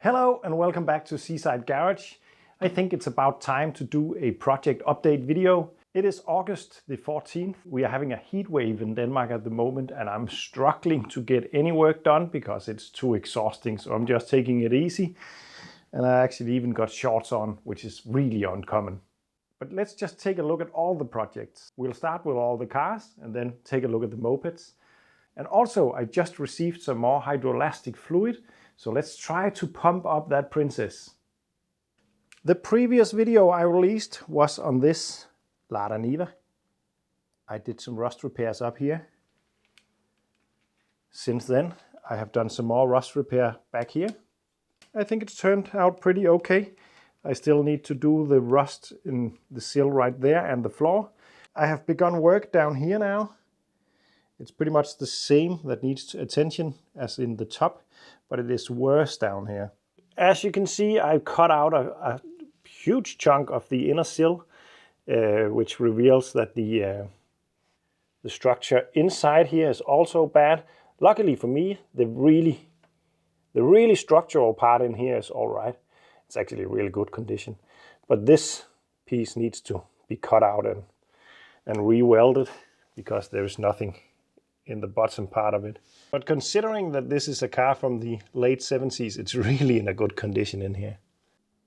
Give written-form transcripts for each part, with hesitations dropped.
Hello and welcome back to Seaside Garage. I think it's about time to do a project update video. It is August the 14th. We are having a heat wave in Denmark at the moment and I'm struggling to get any work done because it's too exhausting. So I'm just taking it easy. And I actually even got shorts on, which is really uncommon. But let's just take a look at all the projects. We'll start with all the cars and then take a look at the mopeds. And also I just received some more hydroelastic fluid. So let's try to pump up that princess. The previous video I released was on this Lada Niva. I did some rust repairs up here. Since then I have done some more rust repair back here. I think it's turned out pretty okay. I still need to do the rust in the sill right there and the floor. I have begun work down here now. It's pretty much the same that needs attention as in the top, but it is worse down here. As you can see, I cut out a huge chunk of the inner sill, which reveals that the structure inside here is also bad. Luckily for me, the really structural part in here is all right. It's actually a really good condition, but this piece needs to be cut out and re-welded because there is nothing in the bottom part of it. But considering that this is a car from the late 70s, it's really in a good condition in here.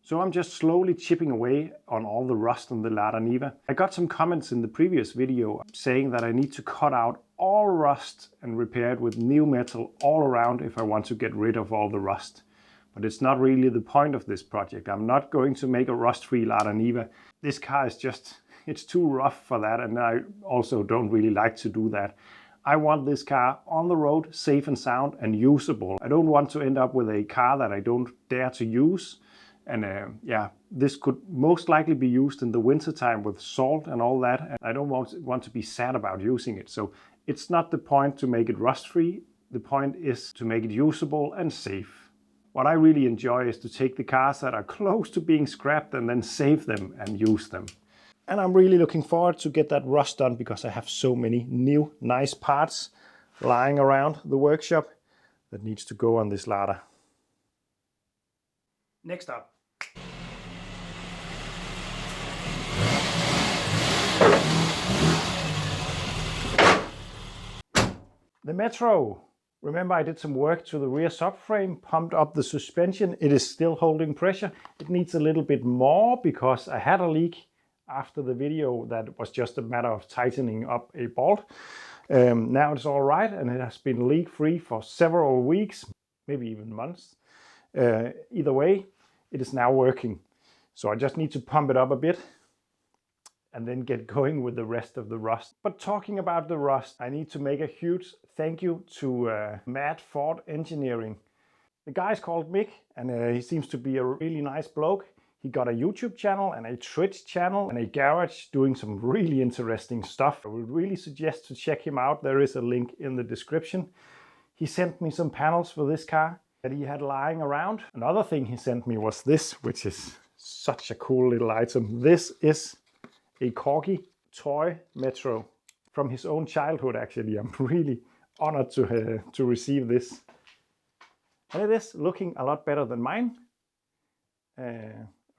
So I'm just slowly chipping away on all the rust on the Lada Niva. I got some comments in the previous video saying that I need to cut out all rust and repair it with new metal all around if I want to get rid of all the rust. But it's not really the point of this project. I'm not going to make a rust-free Lada Niva. This car is just, it's too rough for that, and I also don't really like to do that. I want this car on the road, safe and sound and usable. I don't want to end up with a car that I don't dare to use. And yeah, this could most likely be used in the winter time with salt and all that. And I don't want to be sad about using it. So it's not the point to make it rust-free. The point is to make it usable and safe. What I really enjoy is to take the cars that are close to being scrapped and then save them and use them. And I'm really looking forward to get that rust done because I have so many new nice parts lying around the workshop that needs to go on this Lada. Next up. The Metro. Remember I did some work to the rear subframe, pumped up the suspension. It is still holding pressure. It needs a little bit more because I had a leak after the video that was just a matter of tightening up a bolt. Now it's all right and it has been leak free for several weeks, maybe even months. Either way, it is now working. So I just need to pump it up a bit and then get going with the rest of the rust. But talking about the rust, I need to make a huge thank you to M.A.D Ford Engineering. The guy is called Mick and he seems to be a really nice bloke. He got a YouTube channel and a Twitch channel and a garage doing some really interesting stuff. I would really suggest to check him out. There is a link in the description. He sent me some panels for this car that he had lying around. Another thing he sent me was this, which is such a cool little item. This is a Corgi toy Metro from his own childhood, actually. I'm really honored to receive this. And it is looking a lot better than mine.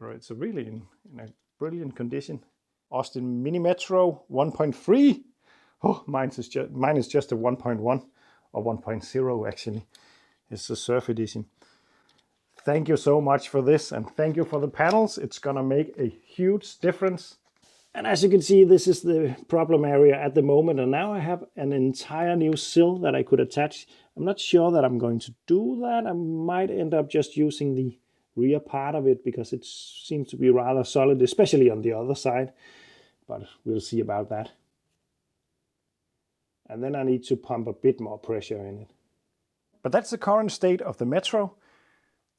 It's really in a brilliant condition. Austin Mini Metro 1.3. Oh, mine is just a 1.1 or 1.0 actually. It's a Surf Edition. Thank you so much for this and thank you for the panels. It's gonna make a huge difference. And as you can see, this is the problem area at the moment. And now I have an entire new sill that I could attach. I'm not sure that I'm going to do that. I might end up just using the rear part of it because it seems to be rather solid, especially on the other side, but we'll see about that. And then I need to pump a bit more pressure in it. But that's the current state of the Metro,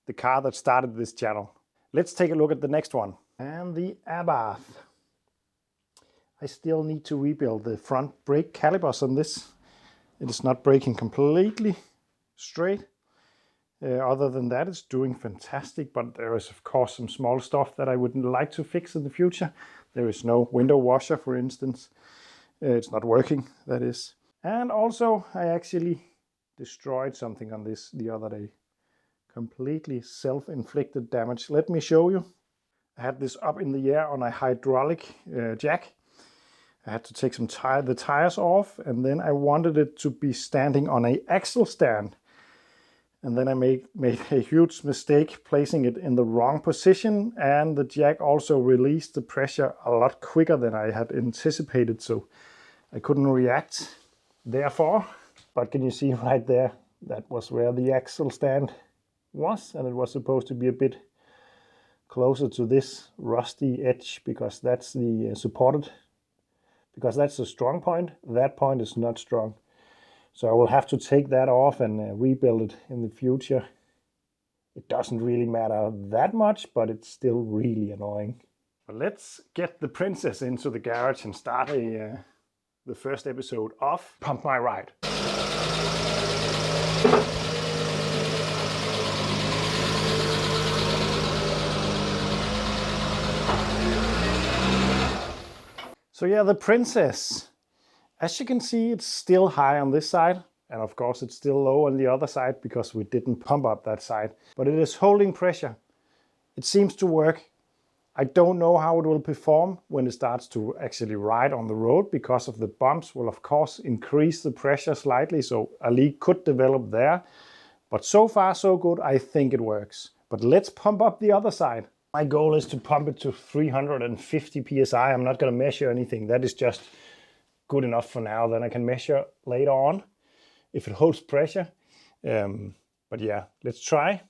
the car that started this channel. Let's take a look at the next one. And the Abarth. I still need to rebuild the front brake calipers on this. It is not braking completely straight. Other than that, it's doing fantastic, but there is of course some small stuff that I would like to fix in the future. There is no window washer, for instance. It's not working, that is. And also, I actually destroyed something on this the other day. completely self-inflicted damage. Let me show you. I had this up in the air on a hydraulic jack. I had to take the tires off, and then I wanted it to be standing on an axle stand. And then I made a huge mistake placing it in the wrong position, and the jack also released the pressure a lot quicker than I had anticipated, so I couldn't react therefore. But can you see right there, that was where the axle stand was, and it was supposed to be a bit closer to this rusty edge because that's the supported, because that's the strong point. That point is not strong. So I will have to take that off and rebuild it in the future. It doesn't really matter that much, but it's still really annoying. But let's get the princess into the garage and start the first episode of Pump My Ride. So yeah, the princess. As you can see, it's still high on this side, and of course it's still low on the other side because we didn't pump up that side. But it is holding pressure. It seems to work. I don't know how it will perform when it starts to actually ride on the road, because of the bumps will of course increase the pressure slightly, so a leak could develop there. But so far so good, I think it works. But let's pump up the other side. My goal is to pump it to 350 psi. I'm not going to measure anything. That is just good enough for now. Then I can measure later on if it holds pressure. But yeah, let's try.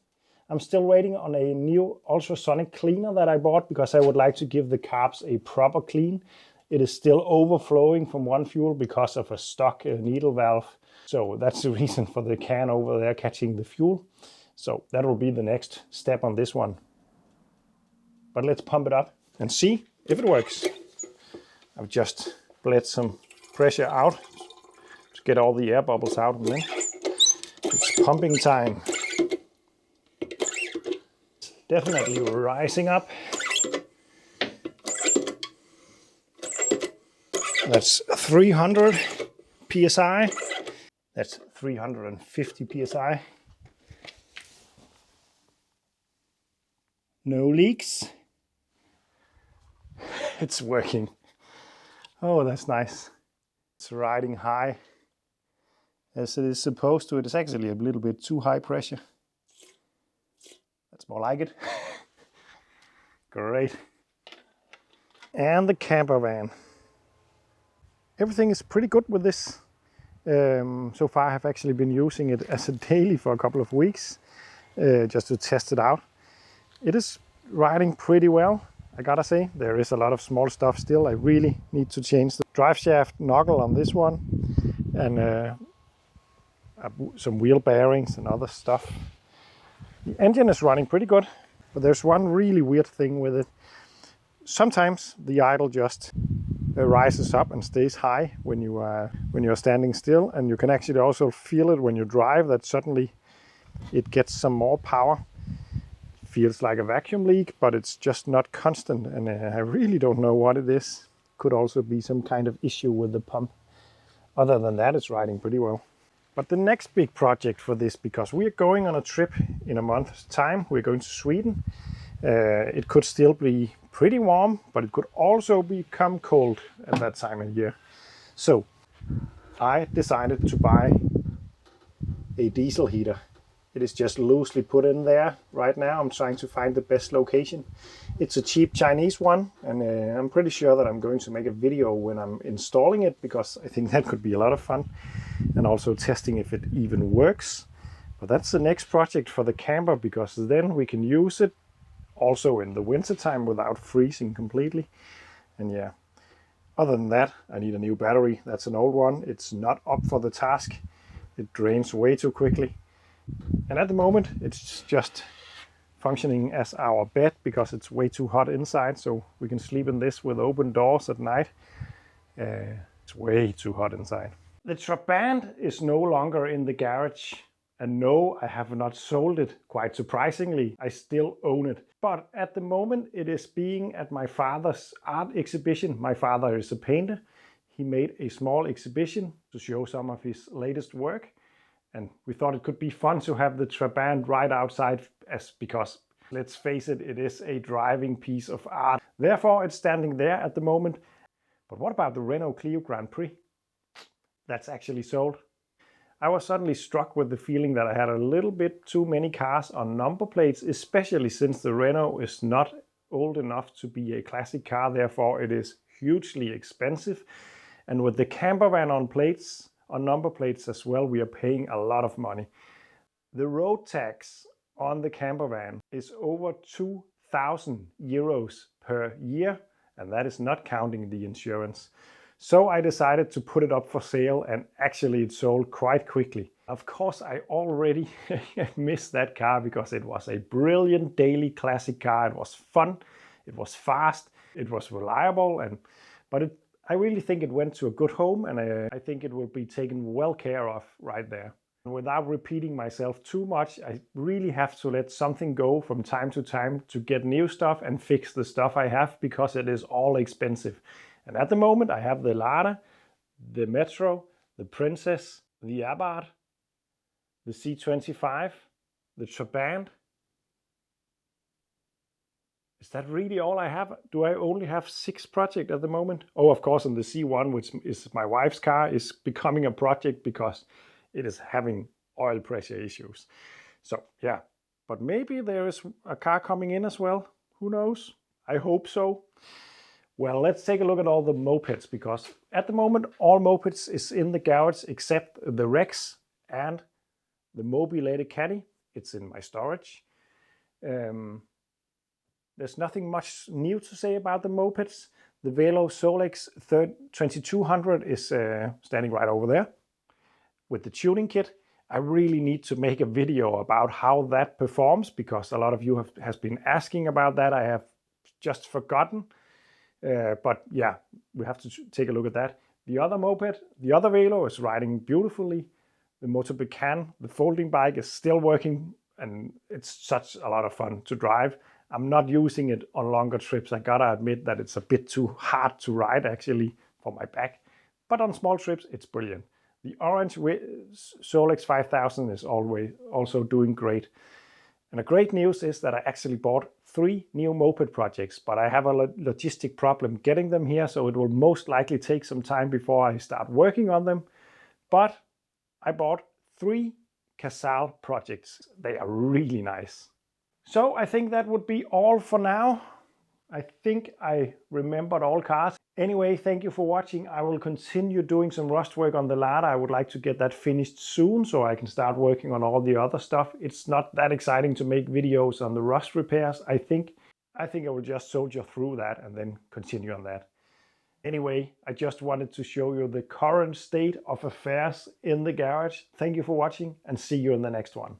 I'm still waiting on a new ultrasonic cleaner that I bought because I would like to give the carbs a proper clean. It is still overflowing from one fuel because of a stock needle valve. So that's the reason for the can over there catching the fuel. So that will be the next step on this one. But let's pump it up and see if it works. I've just bled some pressure out to get all the air bubbles out, and then it's pumping time. Definitely rising up. That's 300 psi. That's 350 psi. No leaks. It's working. Oh, that's nice. It's riding high as it is supposed to. It is actually a little bit too high pressure. That's more like it. Great. And the camper van. Everything is pretty good with this. So far I have actually been using it as a daily for a couple of weeks, just to test it out. It is riding pretty well. I gotta say, there is a lot of small stuff still. I really need to change the drive shaft knuckle on this one, and some wheel bearings and other stuff. The engine is running pretty good, but there's one really weird thing with it. Sometimes the idle just rises up and stays high when you are standing still, and you can actually also feel it when you drive, that suddenly it gets some more power. Feels like a vacuum leak, but it's just not constant, and I really don't know what it is. Could also be some kind of issue with the pump. Other than that, it's riding pretty well. But the next big project for this, because we are going on a trip in a month's time, we're going to Sweden. It could still be pretty warm, but it could also become cold at that time of year. So I decided to buy a diesel heater. It is just loosely put in there right now. I'm trying to find the best location. It's a cheap Chinese one, and I'm pretty sure that I'm going to make a video when I'm installing it, because I think that could be a lot of fun, and also testing if it even works. But that's the next project for the camper, because then we can use it also in the winter time without freezing completely. And yeah, other than that, I need a new battery. That's an old one. It's not up for the task. It drains way too quickly. And at the moment, it's just functioning as our bed because it's way too hot inside, so we can sleep in this with open doors at night. It's way too hot inside. The Trabant is no longer in the garage, and no, I have not sold it, quite surprisingly. I still own it. But at the moment, it is being at my father's art exhibition. My father is a painter. He made a small exhibition to show some of his latest work. And we thought it could be fun to have the Trabant right outside, because let's face it, it is a driving piece of art. Therefore, it's standing there at the moment. But what about the Renault Clio Grand Prix? That's actually sold. I was suddenly struck with the feeling that I had a little bit too many cars on number plates, especially since the Renault is not old enough to be a classic car. Therefore, it is hugely expensive. And with the camper van on plates, on number plates as well, we are paying a lot of money. The road tax on the camper van is over 2,000 euros per year, and that is not counting the insurance. So I decided to put it up for sale, and actually it sold quite quickly. Of course, I already missed that car because it was a brilliant daily classic car. It was fun, it was fast, it was reliable, but I really think it went to a good home, and I think it will be taken well care of right there. And without repeating myself too much, I really have to let something go from time to time to get new stuff and fix the stuff I have, because it is all expensive. And at the moment I have the Lada, the Metro, the Princess, the Abarth, the C25, the Trabant. Is that really all I have? Do I only have 6 projects at the moment? Oh, of course, and the C1, which is my wife's car, is becoming a project because it is having oil pressure issues. So yeah, but maybe there is a car coming in as well. Who knows? I hope so. Well, let's take a look at all the mopeds, because at the moment all mopeds is in the garage except the Rex and the Motobecane. It's in my storage. There's nothing much new to say about the mopeds. The Velo Solex 2200 is standing right over there with the tuning kit. I really need to make a video about how that performs, because a lot of you has been asking about that. I have just forgotten. But yeah, we have to take a look at that. The other moped, the other Velo, is riding beautifully. The Motobecane, the folding bike, is still working, and it's such a lot of fun to drive. I'm not using it on longer trips. I gotta admit that it's a bit too hard to ride actually for my back. But on small trips, it's brilliant. The orange Solex 5000 is also doing great. And the great news is that I actually bought 3 new moped projects, but I have a logistic problem getting them here, so it will most likely take some time before I start working on them. But I bought 3 Casal projects. They are really nice. So I think that would be all for now. I think I remembered all cars. Anyway, thank you for watching. I will continue doing some rust work on the Lada. I would like to get that finished soon so I can start working on all the other stuff. It's not that exciting to make videos on the rust repairs, I think. I will just soldier through that and then continue on that. Anyway, I just wanted to show you the current state of affairs in the garage. Thank you for watching, and see you in the next one.